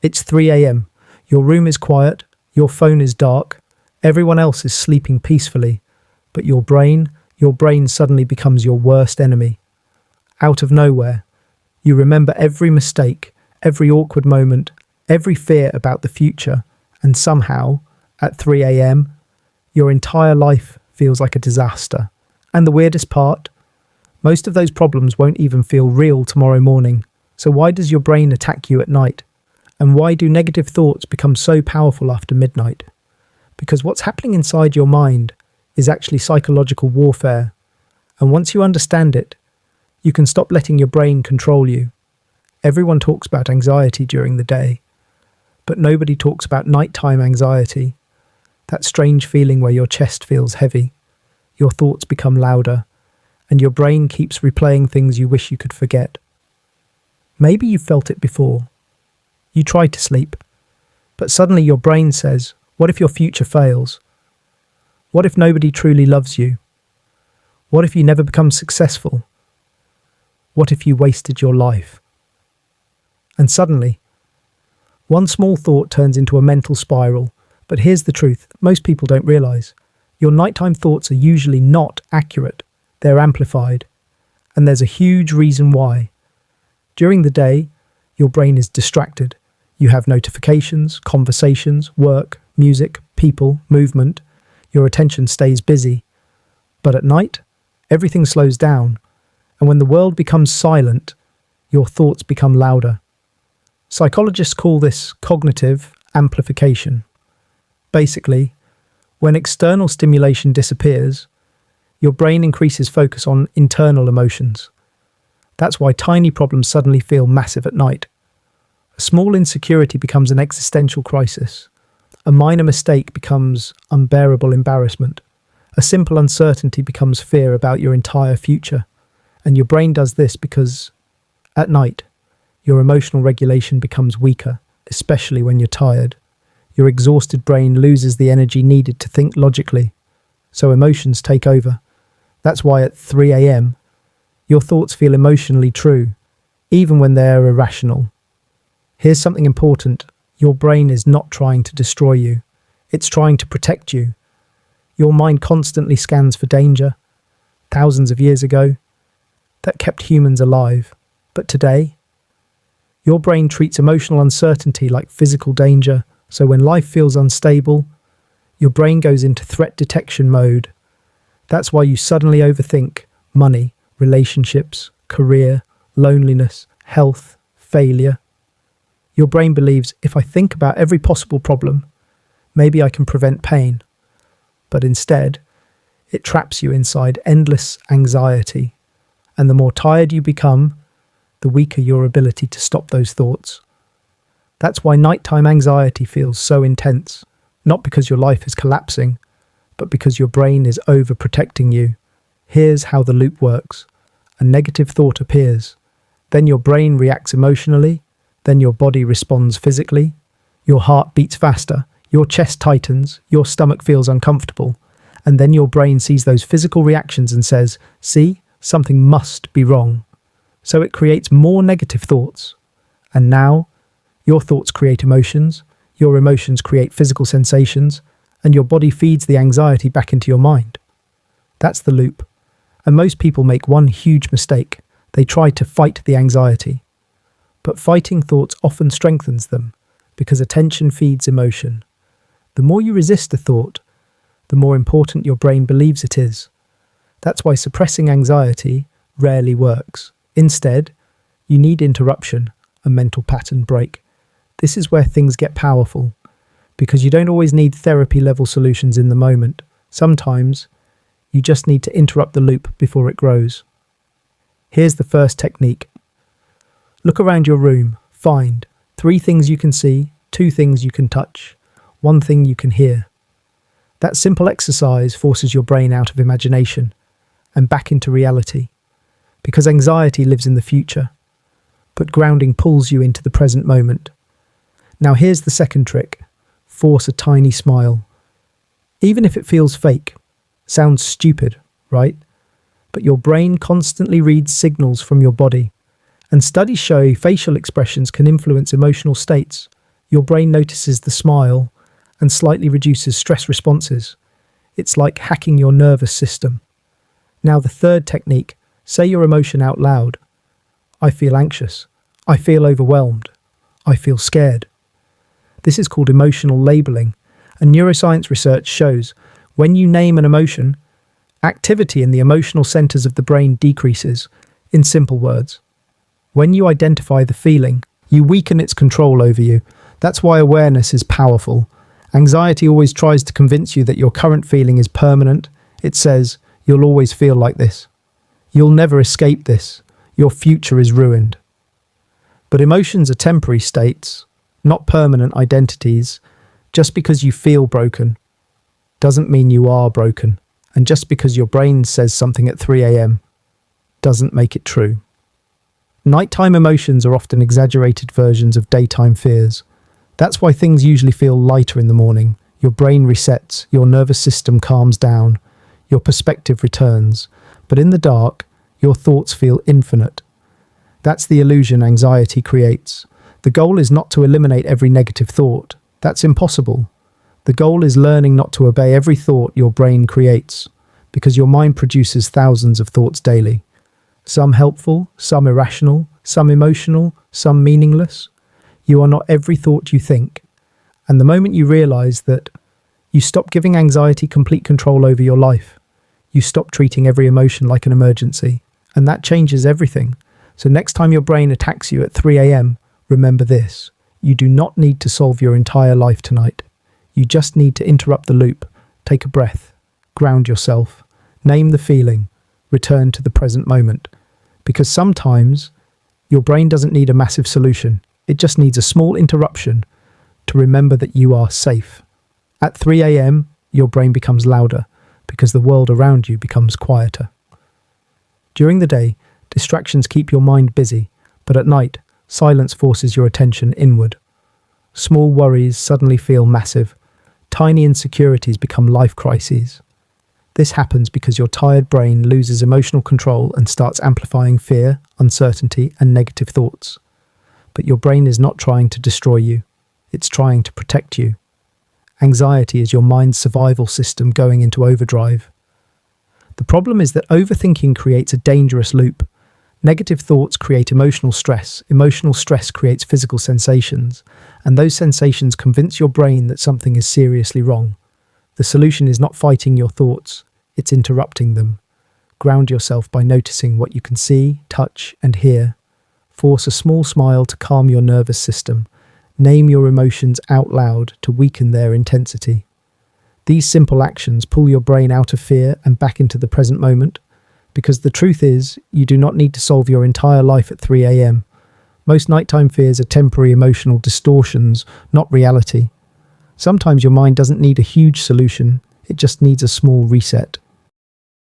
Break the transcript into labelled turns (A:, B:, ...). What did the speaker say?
A: It's 3 a.m. Your room is quiet, your phone is dark, everyone else is sleeping peacefully, but your brain suddenly becomes your worst enemy. Out of nowhere, you remember every mistake, every awkward moment, every fear about the future, and somehow, at 3 a.m., your entire life feels like a disaster. And the weirdest part? Most of those problems won't even feel real tomorrow morning. So why does your brain attack you at night? And why do negative thoughts become so powerful after midnight? Because what's happening inside your mind is actually psychological warfare. And once you understand it, you can stop letting your brain control you. Everyone talks about anxiety during the day, but nobody talks about nighttime anxiety. That strange feeling where your chest feels heavy, your thoughts become louder, and your brain keeps replaying things you wish you could forget. Maybe you've felt it before. You try to sleep, but suddenly your brain says, what if your future fails? What if nobody truly loves you? What if you never become successful? What if you wasted your life? And suddenly, one small thought turns into a mental spiral. But here's the truth, most people don't realize. Your nighttime thoughts are usually not accurate. They're amplified. And there's a huge reason why. During the day, your brain is distracted. You have notifications, conversations, work, music, people, movement. Your attention stays busy. But at night, everything slows down. And when the world becomes silent, your thoughts become louder. Psychologists call this cognitive amplification. Basically, when external stimulation disappears, your brain increases focus on internal emotions. That's why tiny problems suddenly feel massive at night. A small insecurity becomes an existential crisis. A minor mistake becomes unbearable embarrassment. A simple uncertainty becomes fear about your entire future. And your brain does this because, at night, your emotional regulation becomes weaker, especially when you're tired. Your exhausted brain loses the energy needed to think logically, so emotions take over. That's why at 3 a.m., your thoughts feel emotionally true, even when they're irrational. Here's something important. Your brain is not trying to destroy you. It's trying to protect you. Your mind constantly scans for danger. Thousands of years ago, that kept humans alive. But today, your brain treats emotional uncertainty like physical danger. So when life feels unstable, your brain goes into threat detection mode. That's why you suddenly overthink money, relationships, career, loneliness, health, failure. Your brain believes, if I think about every possible problem, maybe I can prevent pain. But instead, it traps you inside endless anxiety. And the more tired you become, the weaker your ability to stop those thoughts. That's why nighttime anxiety feels so intense, not because your life is collapsing, but because your brain is overprotecting you. Here's how the loop works. A negative thought appears. Then your brain reacts emotionally. Then your body responds physically. Your heart beats faster. Your chest tightens. Your stomach feels uncomfortable. And then your brain sees those physical reactions and says, see, something must be wrong. So it creates more negative thoughts. And now, your thoughts create emotions, your emotions create physical sensations, and your body feeds the anxiety back into your mind. That's the loop. And most people make one huge mistake. They try to fight the anxiety. But fighting thoughts often strengthens them, because attention feeds emotion. The more you resist a thought, the more important your brain believes it is. That's why suppressing anxiety rarely works. Instead, you need interruption, a mental pattern break. This is where things get powerful, because you don't always need therapy-level solutions in the moment. Sometimes, you just need to interrupt the loop before it grows. Here's the first technique. Look around your room. Find 3 things you can see, 2 things you can touch, 1 thing you can hear. That simple exercise forces your brain out of imagination and back into reality, because anxiety lives in the future, but grounding pulls you into the present moment. Now here's the second trick. Force a tiny smile. Even if it feels fake, sounds stupid, right? But your brain constantly reads signals from your body. And studies show facial expressions can influence emotional states. Your brain notices the smile and slightly reduces stress responses. It's like hacking your nervous system. Now, the third technique, say your emotion out loud. I feel anxious. I feel overwhelmed. I feel scared. This is called emotional labeling, and neuroscience research shows when you name an emotion, activity in the emotional centers of the brain decreases. In simple words, when you identify the feeling, you weaken its control over you. That's why awareness is powerful. Anxiety always tries to convince you that your current feeling is permanent. It says, you'll always feel like this. You'll never escape this. Your future is ruined. But emotions are temporary states, not permanent identities. Just because you feel broken doesn't mean you are broken. And just because your brain says something at 3 a.m. doesn't make it true. Nighttime emotions are often exaggerated versions of daytime fears. That's why things usually feel lighter in the morning. Your brain resets, your nervous system calms down, your perspective returns. But in the dark, your thoughts feel infinite. That's the illusion anxiety creates. The goal is not to eliminate every negative thought. That's impossible. The goal is learning not to obey every thought your brain creates, because your mind produces thousands of thoughts daily. Some helpful, some irrational, some emotional, some meaningless. You are not every thought you think. And the moment you realize that, you stop giving anxiety complete control over your life. You stop treating every emotion like an emergency. And that changes everything. So next time your brain attacks you at 3 a.m., remember this. You do not need to solve your entire life tonight. You just need to interrupt the loop, take a breath, ground yourself, name the feeling, return to the present moment. Because sometimes your brain doesn't need a massive solution. It just needs a small interruption to remember that you are safe. At 3 a.m., your brain becomes louder because the world around you becomes quieter. During the day, distractions keep your mind busy, but at night, silence forces your attention inward. Small worries suddenly feel massive. Tiny insecurities become life crises. This happens because your tired brain loses emotional control and starts amplifying fear, uncertainty, and negative thoughts. But your brain is not trying to destroy you. It's trying to protect you. Anxiety is your mind's survival system going into overdrive. The problem is that overthinking creates a dangerous loop. Negative thoughts create emotional stress creates physical sensations, and those sensations convince your brain that something is seriously wrong. The solution is not fighting your thoughts, it's interrupting them. Ground yourself by noticing what you can see, touch, and hear. Force a small smile to calm your nervous system. Name your emotions out loud to weaken their intensity. These simple actions pull your brain out of fear and back into the present moment. Because the truth is, you do not need to solve your entire life at 3 a.m. Most nighttime fears are temporary emotional distortions, not reality. Sometimes your mind doesn't need a huge solution, it just needs a small reset.